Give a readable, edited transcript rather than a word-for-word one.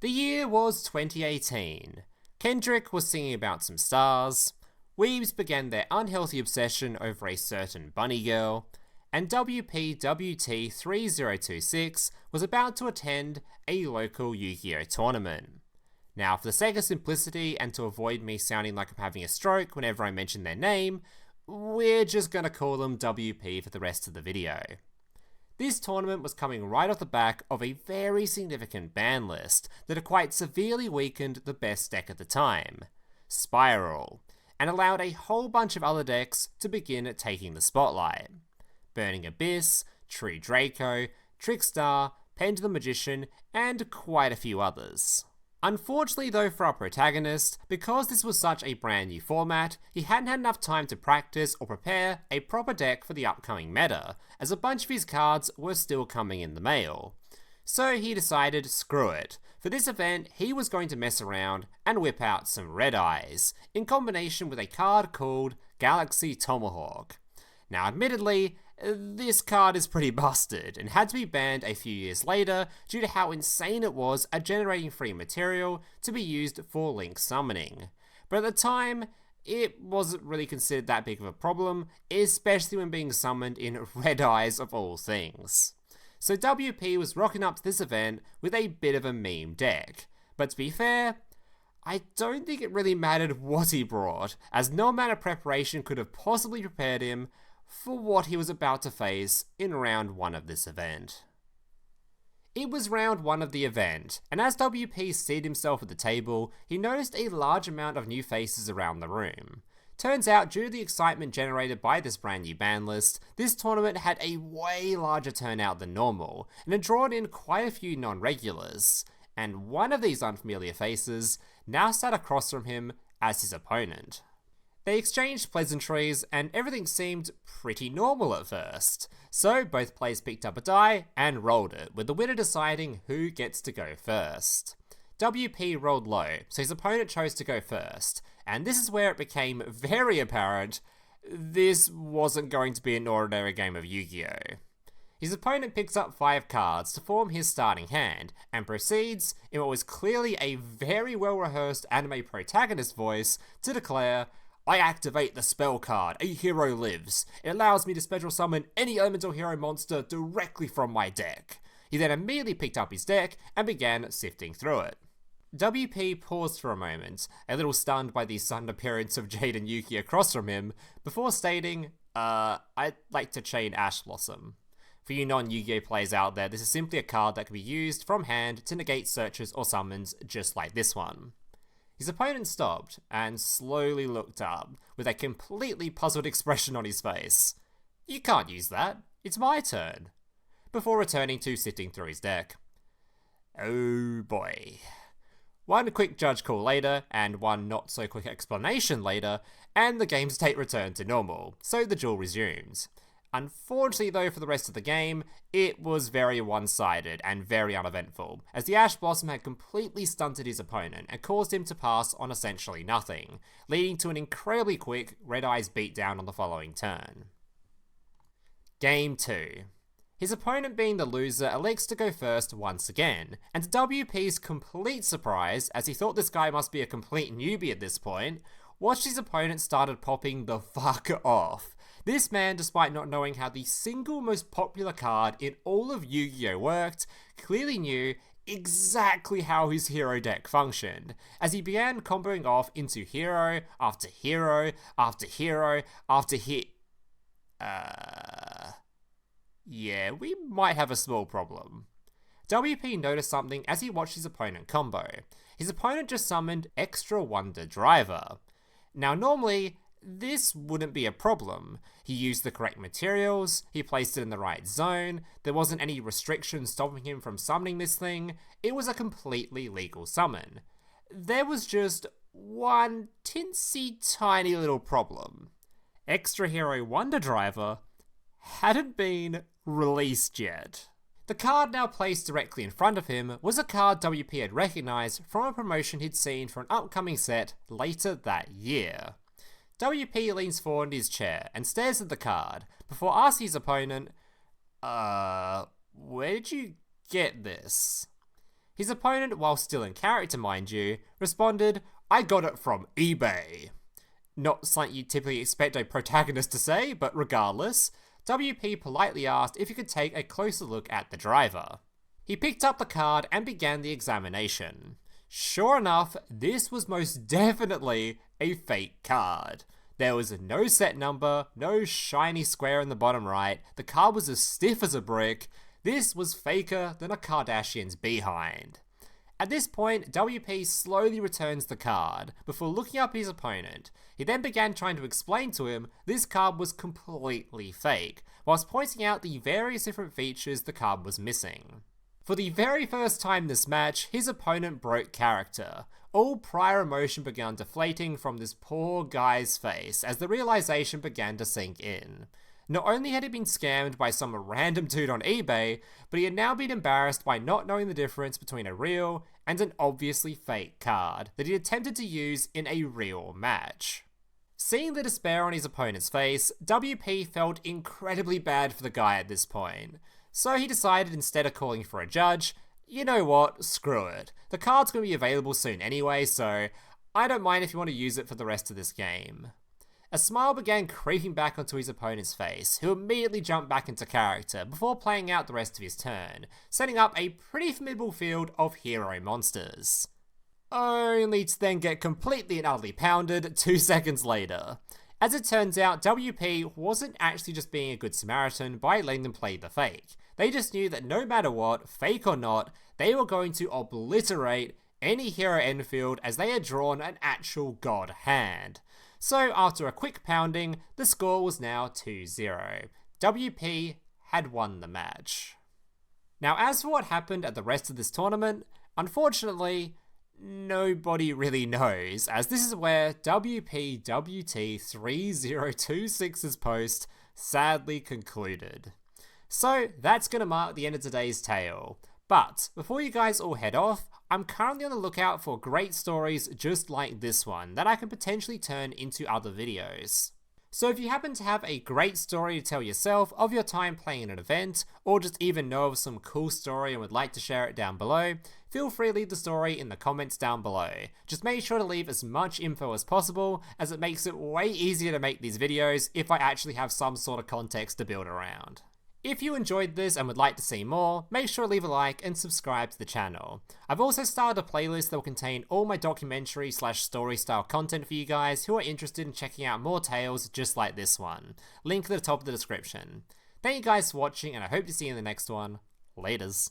The year was 2018. Kendrick was singing about some stars, weebs began their unhealthy obsession over a certain bunny girl, and WPWT 3026 was about to attend a local Yu-Gi-Oh tournament. Now, for the sake of simplicity and to avoid me sounding like I'm having a stroke whenever I mention their name, we're just gonna call them WP for the rest of the video. This tournament was coming right off the back of a very significant ban list that had quite severely weakened the best deck at the time, Spiral, and allowed a whole bunch of other decks to begin taking the spotlight. Burning Abyss, Tree Draco, Trickstar, Pendulum Magician, and quite a few others. Unfortunately though for our protagonist, because this was such a brand new format, he hadn't had enough time to practice or prepare a proper deck for the upcoming meta, as a bunch of his cards were still coming in the mail. So he decided, screw it. For this event, he was going to mess around and whip out some Red Eyes, in combination with a card called Galaxy Tomahawk. Now admittedly, this card is pretty busted, and had to be banned a few years later due to how insane it was at generating free material to be used for link summoning. But at the time, it wasn't really considered that big of a problem, especially when being summoned in Red Eyes of all things. So WP was rocking up to this event with a bit of a meme deck. But to be fair, I don't think it really mattered what he brought, as no amount of preparation could have possibly prepared him for what he was about to face in round 1 of this event. It was round 1 of the event, and as WP seated himself at the table, he noticed a large amount of new faces around the room. Turns out, due to the excitement generated by this brand new ban list, this tournament had a way larger turnout than normal, and had drawn in quite a few non-regulars, and one of these unfamiliar faces now sat across from him as his opponent. They exchanged pleasantries, and everything seemed pretty normal at first. So both players picked up a die and rolled it, with the winner deciding who gets to go first. WP rolled low, so his opponent chose to go first, and this is where it became very apparent this wasn't going to be an ordinary game of Yu-Gi-Oh! His opponent picks up 5 cards to form his starting hand, and proceeds, in what was clearly a very well-rehearsed anime protagonist voice, to declare, "I activate the spell card, A Hero Lives. It allows me to special summon any elemental hero monster directly from my deck." He then immediately picked up his deck and began sifting through it. WP paused for a moment, a little stunned by the sudden appearance of Jade and Yuki across from him, before stating, I'd like to chain Ash Blossom. For you non-Yu-Gi-Oh players out there, this is simply a card that can be used from hand to negate searches or summons just like this one. His opponent stopped and slowly looked up, with a completely puzzled expression on his face. "You can't use that, it's my turn," before returning to sifting through his deck. Oh boy. One quick judge call later, and one not so quick explanation later, and the game state returned to normal, so the duel resumed. Unfortunately though for the rest of the game, it was very one-sided and very uneventful, as the Ash Blossom had completely stunted his opponent and caused him to pass on essentially nothing, leading to an incredibly quick Red Eyes beatdown on the following turn. Game 2. His opponent being the loser elects to go first once again, and to WP's complete surprise, as he thought this guy must be a complete newbie at this point, watched his opponent started popping the fuck off. This man, despite not knowing how the single most popular card in all of Yu-Gi-Oh worked, clearly knew exactly how his hero deck functioned, as he began comboing off into hero after hero after hero after yeah, we might have a small problem. WP noticed something as he watched his opponent combo. His opponent just summoned Extra Wonder Driver. Now normally, this wouldn't be a problem. He used the correct materials, he placed it in the right zone, there wasn't any restriction stopping him from summoning this thing, it was a completely legal summon. There was just one tinsy tiny little problem. Extra Hero Wonder Driver hadn't been released yet. The card now placed directly in front of him was a card WP had recognised from a promotion he'd seen for an upcoming set later that year. WP leans forward in his chair and stares at the card, before asking his opponent, where did you get this? His opponent, while still in character mind you, responded, "I got it from eBay." Not something you'd typically expect a protagonist to say, but regardless, WP politely asked if he could take a closer look at the driver. He picked up the card and began the examination. Sure enough, this was most definitely a fake card. There was no set number, no shiny square in the bottom right, the card was as stiff as a brick. This was faker than a Kardashian's behind. At this point, WP slowly returns the card, before looking up his opponent. He then began trying to explain to him this card was completely fake, whilst pointing out the various different features the card was missing. For the very first time this match, his opponent broke character. All prior emotion began deflating from this poor guy's face as the realization began to sink in. Not only had he been scammed by some random dude on eBay, but he had now been embarrassed by not knowing the difference between a real and an obviously fake card that he attempted to use in a real match. Seeing the despair on his opponent's face, WP felt incredibly bad for the guy at this point. So he decided, instead of calling for a judge, you know what, screw it. The card's going to be available soon anyway, so I don't mind if you want to use it for the rest of this game. A smile began creeping back onto his opponent's face, who immediately jumped back into character before playing out the rest of his turn, setting up a pretty formidable field of hero monsters. Only to then get completely and utterly pounded 2 seconds later. As it turns out, WP wasn't actually just being a good Samaritan by letting them play the fake. They just knew that no matter what, fake or not, they were going to obliterate any hero end field as they had drawn an actual god hand. So after a quick pounding, the score was now 2-0. WP had won the match. Now as for what happened at the rest of this tournament, unfortunately, nobody really knows, as this is where WPWT3026's post sadly concluded. So that's going to mark the end of today's tale. But before you guys all head off, I'm currently on the lookout for great stories just like this one that I can potentially turn into other videos. So if you happen to have a great story to tell yourself of your time playing an event, or just even know of some cool story and would like to share it down below, feel free to leave the story in the comments down below. Just make sure to leave as much info as possible, as it makes it way easier to make these videos if I actually have some sort of context to build around. If you enjoyed this and would like to see more, make sure to leave a like and subscribe to the channel. I've also started a playlist that will contain all my documentary/story style content for you guys who are interested in checking out more tales just like this one. Link at the top of the description. Thank you guys for watching, and I hope to see you in the next one. Laters.